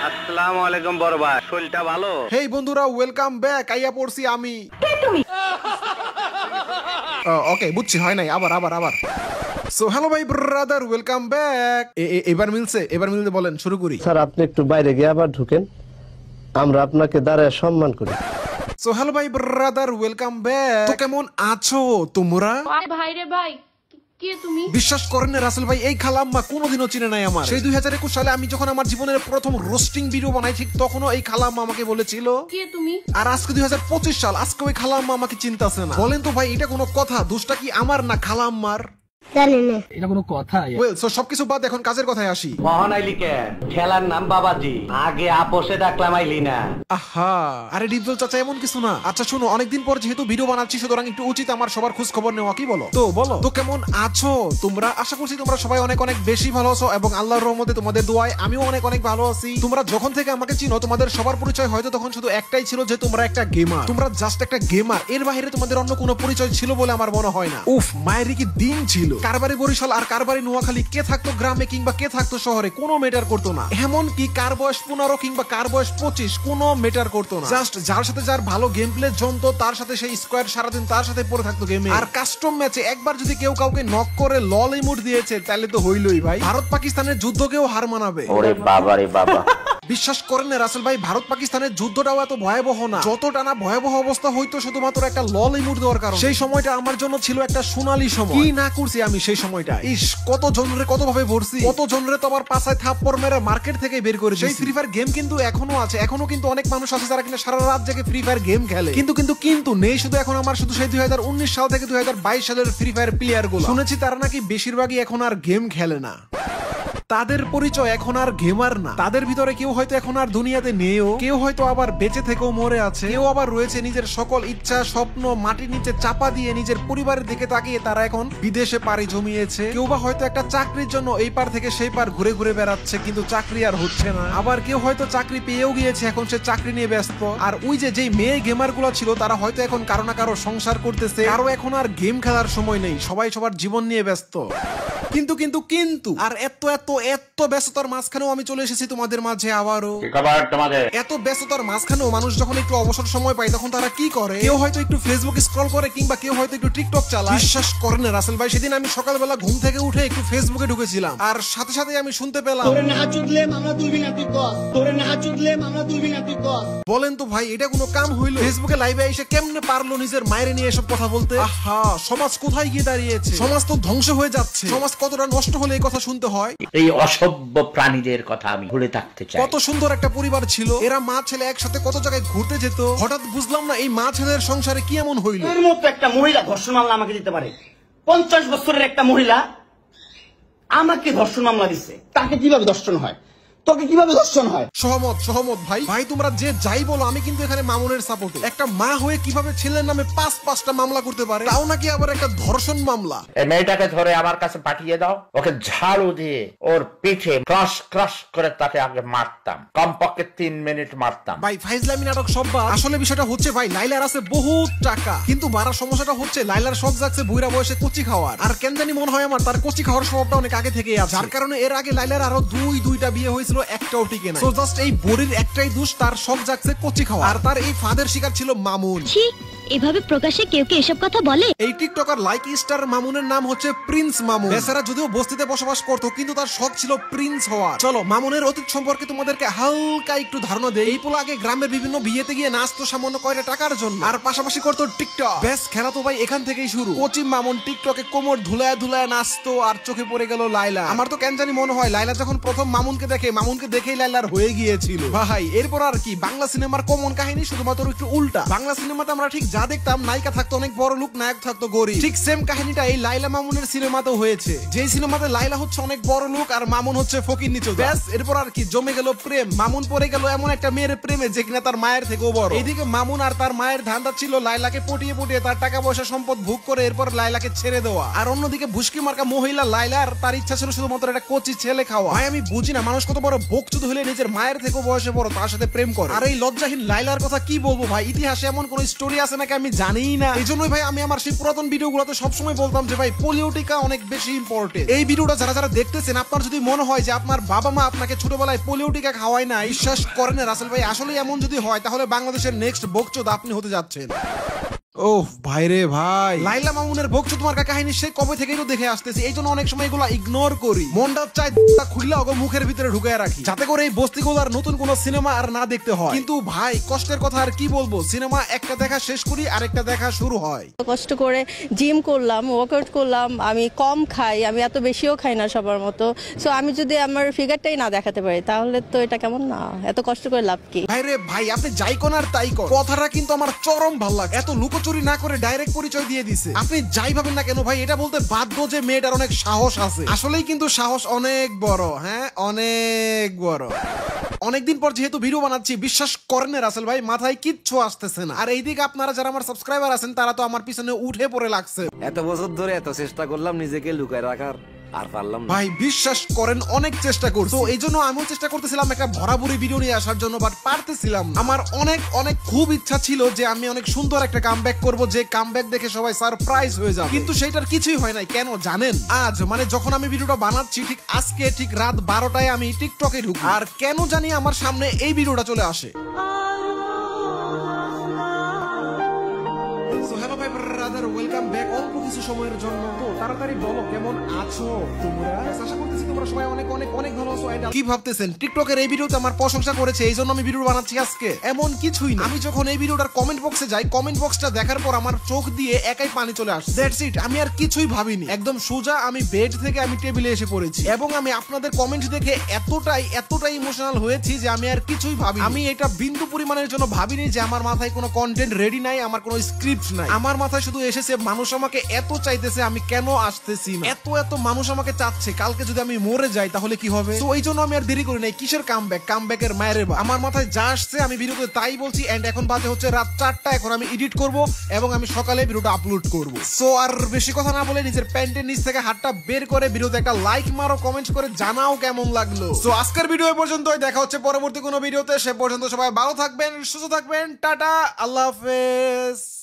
আসসালামু আলাইকুম বড় ভাই, শরীরটা ভালো? হেই বন্ধুরা, ওয়েলকাম ব্যাক। আইয়া পড়ছি আমি। কে তুমি? ওকে, বুঝছি, হয় নাই, আবার আবার আবার। সো হ্যালো ভাই ব্রাদার, ওয়েলকাম ব্যাক। এবার মিলছে, এবার মিলতে বলেন, শুরু করি। স্যার আপনি একটু বাইরে গিয়ে আবার ঢুকেন, আমরা আপনাকে দাঁড়ায় সম্মান করি। সো হ্যালো ভাই ব্রাদার, ওয়েলকাম ব্যাক। তো কেমন আছো তোমরা? ভাই রে ভাই, কে তুমি? বিশ্বাস করেন না রাসেল ভাই, এই খালাম্মা কোনোদিনও চিনে নাই আমার। সেই 2021 সালে আমি যখন আমার জীবনের প্রথম রোস্টিং ভিডিও বানাই, ঠিক তখনও এই খালাম্মা আমাকে বলেছিল কে তুমি? আর আজকে 2025 সাল, আজকে ওই খালাম্মা আমাকে চিন্তাছে না। বলেন তো ভাই, এটা কোনো কথা? দোষটা কি আমার না খালাম্মার? এটা কোনো কথা? ওয়েল, সো সবকিছু বাদ, এখন কাজের কথায় আসি। মহান আইলি কেন? খেলার নাম বাবাজি, আগে আপোষে ডাকলাম আইলি না। আহা, আরে ডিপজল চাচা, এমন কিছু না। আচ্ছা শুনো, অনেকদিন পর যেহেতু ভিডিও বানাচ্ছি, সুতরাং একটু উচিত আমার সবার খোঁজ খবর নেওয়া, কি বলো? তো বলো তো, কেমন আছো তোমরা? আশা করছি তোমরা সবাই অনেক অনেক বেশি ভালো আছো, এবং আল্লাহর রহমতে তোমাদের দোয়ায় আমিও অনেক অনেক ভালো আছি। তোমরা যখন থেকে আমাকে চিনো, তোমাদের সবার পরিচয় হয়তো তখন শুধু একটাই ছিল, যে তোমরা একটা গেমার। তোমরা জাস্ট একটা গেমার, এর বাইরে তোমাদের অন্য কোনো পরিচয় ছিল বলে আমার মনে হয় না। উফ, মায়ের কি দিন ছিল। কারবারি বরিশাল আর কারবারি নোয়াখালী, কে থাকতো গ্রামে কিংবা কে থাকতো শহরে, কোনো ম্যাটার করতো না। এমন কি কার বয়স 15 কিংবা কার বয়স 25, কোনো ম্যাটার করতো না। জাস্ট যার সাথে যার ভালো গেম প্লে জমতো, তার সাথে সেই স্কোয়াড সারাদিন তার সাথে পড়ে থাকতো গেমে। আর কাস্টম ম্যাচে একবার যদি কেউ কাউকে নক করে লল ইমোট দিয়েছে, তাহলে তো হইলই ভাই, ভারত পাকিস্তানের যুদ্ধকেও হার মানাবে। ওরে বাবা রে বাবা। বিশ্বাস করেন না রাসেল ভাই, ভারত পাকিস্তানের যুদ্ধটাও এত ভয়াবহ না যতটা না ভয়াবহ অবস্থা হইতো শুধুমাত্র একটা লল ইমোট দেওয়ার কারণে। সেই সময়টা আমার জন্য ছিল একটা সোনালী সময়। কি না করছি আমি সেই সময়টা! ইস, কত জনরে কত ভাবে ভরছি, কত জনরে তো আবার পাছায় থাপ্পড় মেরে মার্কেট থেকে বের করে। সেই ফ্রি ফায়ার গেম কিন্তু এখনো আছে, এখনো কিন্তু অনেক মানুষ আছে যারা কিনা সারা রাত জেগে ফ্রি ফায়ার গেম খেলে। কিন্তু নেই শুধু এখন আমার, শুধু সেই 2019 সাল থেকে 2022 সালের ফ্রি ফায়ার প্লেয়ার গুলো। শুনেছি তারা নাকি বেশিরভাগই এখন আর গেম খেলে না, তাদের পরিচয় এখন আর গেমার না। তাদের ভিতরে কেউ হয়তো এখন আর দুনিয়াতে নেও, কেউ হয়তো আবার বেঁচে থেকেও মরে আছে, কেউ আবার রয়েছে নিজের সকল ইচ্ছা স্বপ্ন মাটির নিচে চাপা দিয়ে নিজের পরিবারের দিকে তাকিয়ে তারা এখন বিদেশে পাড়ি জমিয়েছে। কেউ বা হয়তো একটা চাকরির জন্য এই পার থেকে সেই পার ঘুরে ঘুরে বেড়াচ্ছে, কিন্তু চাকরি আর হচ্ছে না। আবার কেউ হয়তো চাকরি পেয়েও গিয়েছে, এখন সে চাকরি নিয়ে ব্যস্ত। আর ওই যেই মেয়ে গেমার গুলো ছিল, তারা হয়তো এখন কারো না কারো সংসার করতেছে, কারো এখন আর গেম খেলার সময় নেই, সবাই সবার জীবন নিয়ে ব্যস্ত। কিন্তু আর এত ব্যস্ততার মাঝখানেও আমি চলে এসেছি তোমাদের মাঝে আবারও। এত ব্যস্ততার মাঝখানেও মানুষ যখন একটু অবসর সময় পায়, তখন তারা কি করে? কেউ হয়তো একটু ফেসবুক স্ক্রল করে, কিংবা কেউ হয়তো একটু টিকটক চালায়। বিশ্বাস করেন না রাসেল ভাই, সেদিন আমি সকালবেলা ঘুম থেকে উঠে একটু ফেসবুকে ঢুকেছিলাম, আর সাথে সাথে আমি শুনতে পেলাম, বলেন তো ভাই, এটা কোনো কাম হইল? ফেসবুকে লাইভে এসে কেমনে পারলো নিজের মায়ের নিয়ে এসব কথা বলতে? আহা, সমাজ কোথায় গিয়ে দাঁড়িয়েছে? সমাজ তো ধ্বংস হয়ে যাচ্ছে। সমাজ কতটা নষ্ট হলে এই কথা শুনতে হয়? এই অসভ্য প্রাণীদের কথা আমি ভুলে থাকতে চাই। কত সুন্দর একটা পরিবার ছিল, এরা মা ছেলে একসাথে কত জায়গায় ঘুরতে যেত। হঠাৎ বুঝলাম না এই মা ছেলের সংসারে কি এমন হইল? এর মতো একটা মহিলা ধর্ষণ মামলা আমাকে দিতে পারে? 50 বছরের একটা মহিলা আমাকে ধর্ষণ মামলা দিচ্ছে, তাকে কিভাবে ধর্ষণ হয়? তোকে কিভাবে ধর্ষণ হয়? সহমত ভাই, তোমরা যে যাই বলো, আমি কিন্তু এখানে মামুনের সাপোর্টে। একটা মা হয়ে কিভাবে ছেলের নামে 5-5টা মামলা করতে পারে, তাও নাকি আবার একটা ধর্ষণ মামলা? এই মেয়েটাকে ধরে আমার কাছে পাঠিয়ে দাও, ওকে ঝাড়ু দিয়ে ওর পিঠে ক্রাশ করে তাকে আগে মারতাম, কমপক্ষে 3 মিনিট মারতাম। ভাই ফাইজলামি নাটক সব বাদ। আসলে বিষয়টা হচ্ছে ভাই, লাইলার আছে বহুত টাকা, কিন্তু মারার সমস্যাটা হচ্ছে লাইলার শখ জাগছে বুইরা বয়সে কচি খাওয়ার। আর কেন জানি মনে হয় আমার, তার কচি খাওয়ার স্বভাবটা অনেক আগে থেকেই আছে, যার কারণে এর আগে লাইলার আরো দুইটা বিয়ে হয়েছিল, একটাও টিকে না। সো জাস্ট এই বড়ির একটাই দোষ, তার শখ জাগছে কচি খাওয়া। আর তার এই ফাদের শিকার ছিল মামুন। এভাবে প্রকাশ্যে কেউ কে এসব কথা বলে? এই টিকটকার লাইক স্টার মামুনের নাম হচ্ছে প্রিন্স মামুন। বেচারা যদিও বস্তিতে বসবাস করতো, কিন্তু তার শখ ছিল প্রিন্স হওয়ার। চলো মামুনের অতীত সম্পর্কে তোমাদেরকে হালকা একটু ধারণা দেই। এই পোলা আগে গ্রামের বিভিন্ন বিয়েতে গিয়ে নাচতো সামান্য কয়টা টাকার জন্য, আর পাশাপাশি করতো টিকটক। বেশ, খেলা তো ভাই এখান থেকেই শুরু। কোচি মামুন টিকটকে কোমর ধুলায় নাচতো, আর চোখে পড়ে গেল লাইলা। আমার তো কেন জানি মনে হয় লাইলা যখন প্রথম মামুনকে দেখেই লাইলার হয়ে গিয়েছিল ভাই। এরপর আর কি, বাংলা সিনেমার কমন কাহিনী, শুধুমাত্র একটু উল্টা। বাংলা সিনেমাতে আমরা ঠিক যা দেখতাম, নায়িকা থাকতো অনেক বড় লোক, নায়ক থাকতো গরিব, ঠিক সেম কাহিনীটা এই লাইলা মামুনের সিনেমাতেও হয়েছে। যেই সিনেমাতে লাইলা হচ্ছে অনেক বড় লোক আর মামুন হচ্ছে ফকির নিচু। ব্যাস, এরপর আর কি, জমে গেল প্রেম। মামুন পড়ে গেল এমন একটা মেয়ের প্রেমে যে কিনা তার মায়ের থেকেও বড়। এইদিকে মামুন আর তার মায়ের ধান্দা ছিল লাইলাকে পটিয়ে তার টাকা পয়সা সম্পদ ভোগ করে এরপর লাইলাকে ছেড়ে দেওয়া। আর অন্যদিকে ভুস্কি মার্কা মহিলা লাইলার, তার ইচ্ছা ছিল শুধুমাত্র একটা কোচি ছেলে খাওয়া। ভাই আমি বুঝি না, মানুষ কত বড় বকচুদ হলে নিজের মায়ের থেকেও বয়সে বড় তার সাথে প্রেম করে। আর এই লজ্জাহীন লাইলার কথা কি বলবো ভাই, ইতিহাসে এমন কোন স্টোরি আছে নাকি নাকি আমি জানিই না। এই জন্যই ভাই আমি আমার সেই পুরাতন ভিডিওগুলোতে সবসময় বলতাম যে ভাই পোলিও টিকা অনেক বেশি ইম্পর্টেন্ট। এই ভিডিওটা যারা যারা দেখতেছেন, আপনার যদি মনে হয় যে আপনার বাবা মা আপনাকে ছোটবেলায় পোলিও টিকা খাওয়ায় না, বিশ্বাস করেন রাসেল ভাই, আসলে এমন যদি হয় তাহলে বাংলাদেশের নেক্সট বকচোদ আপনি হতে যাচ্ছেন। ওহ ভাইরে ভাই, লাইলা মামুনের বকচোদ মার্কা কাহিনী সে কবে থেকেই তো দেখে আসতেছি, এই জন্য অনেক সময় এগুলো ইগনোর করি। মনটা চাই খুললে ওগো মুখের ভিতরে ঢুকায় রাখি, যাতে করে এই বস্তিগুলোর নতুন কোন সিনেমা আর না দেখতে হয়। কিন্তু ভাই কষ্টের কথা আর কি বলবো, সিনেমা একটা দেখা শেষ করি আরেকটা দেখা শুরু হয়। কষ্ট করে জিম করলাম, ওয়ার্কআউট করলাম, আমি কম খাই, আমি এত বেশিও খাই না সবার মতো। সো আমি যদি আমার ফিগারটাই না দেখাতে পারি তাহলে তো এটা কেমন না, এত কষ্ট করে লাভ কি? ভাইরে ভাই, আপনি যাই কোন আর তাই কোন, কথাটা কিন্তু আমার চরম ভালো লাগে। এত লুকোচুরি না করে ডাইরেক্ট পরিচয় দিয়ে দিছে। আপনি যাই ভাবেন না কেন ভাই, এটা বলতে বাধ্য যে মেয়েটার অনেক সাহস আছে। আসলেই কিন্তু সাহস অনেক বড়, হ্যাঁ অনেক বড়। অনেকদিন পর যেহেতু ভিডিও বানাচ্ছি, বিশ্বাস করেন রাসেল ভাই মাথায় কিচ্ছু আসতেছে না। আর এইদিকে আপনারা যারা আমার সাবস্ক্রাইবার আছেন তারা তো আমার পিছনে উঠে পড়ে লাগছে। এত বছর ধরে এত চেষ্টা করলাম নিজেকে লুকায় রাখার, আর পারলাম না ভাই। বিশ্বাস করেন অনেক চেষ্টা করছি, তো এই জন্য আমিও চেষ্টা করতেছিলাম একটা ভরাভরি ভিডিও নিয়ে আসার জন্য, বাট পারতেছিলাম না। আমার অনেক অনেক খুব ইচ্ছা ছিল যে আমি অনেক সুন্দর একটা কামব্যাক করব, যে কামব্যাক দেখে সবাই সারপ্রাইজ হয়ে যাবে, কিন্তু সেটার কিছুই হয় নাই। কেন জানেন? আজ মানে যখন আমি ভিডিওটা বানাচ্ছি ঠিক আজকে ঠিক রাত 12টায় আমি টিকটকে ঢুকি, আর কেন জানি আমার সামনে এই ভিডিওটা চলে আসে। ওয়েলকাম ব্যাক অল্প কিছু সময়ের জন্য। তো তাড়াতাড়ি বলো কেমন আছো তোমরা? আশা করতেছি তোমরা সবাই অনেক অনেক অনেক ভালো আছো। কি ভাবতেছেন টিকটকের এই ভিডিওতে আমার প্রশংসা করেছে এই জন্য আমি ভিডিও বানাচ্ছি আজকে? এমন কিছুই না। আমি যখন এই ভিডিওটার কমেন্ট বক্সে যাই, কমেন্ট বক্সটা দেখার পর আমার চোখ দিয়ে একাই পানি চলে আসে। দ্যাটস ইট, আমি আর কিছুই ভাবিনি। একদম সোজা আমি বেড থেকে আমি টেবিলে এসে পড়েছি, এবং আমি আপনাদের কমেন্ট দেখে এতটাই ইমোশনাল হয়েছি যে আমি আর কিছুই ভাবি। আমি এটা বিন্দু পরিমাণের জন্য ভাবিনি যে আমার মাথায় কোনো কন্টেন্ট রেডি নাই, আমার কোনো স্ক্রিপ্ট নাই। আমার মাথায় শুধু এসেছে মানুষ আমাকে এত চাইতেছে, আমি কেন আসতেছি না। এত মানুষ আমাকে চাচ্ছে, কালকে যদি আমি মরে যাই তাহলে কি হবে? তো এই জন্য আমি আর দেরি করি নাই। কিসের কামব্যাকের মায়ের বা, আমার মাথায় যা আসছে আমি ভিডিওতে তাই বলছি। এন্ড এখন বাজে হচ্ছে রাত 4টা, এখন আমি এডিট করব এবং আমি সকালে ভিডিওটা আপলোড করব। সো আর বেশি কথা না বলে নিজের প্যান্টের নিচ থেকে হাতটা বের করে ভিডিওতে একটা লাইক মারো, কমেন্ট করে জানাও কেমন লাগলো। সো আজকের ভিডিও এই পর্যন্তই, দেখা হচ্ছে পরবর্তী কোনো ভিডিওতে। সে পর্যন্ত সবাই ভালো থাকবেন, সুস্থ থাকবেন, টাটা, আল্লাহ হাফেজ।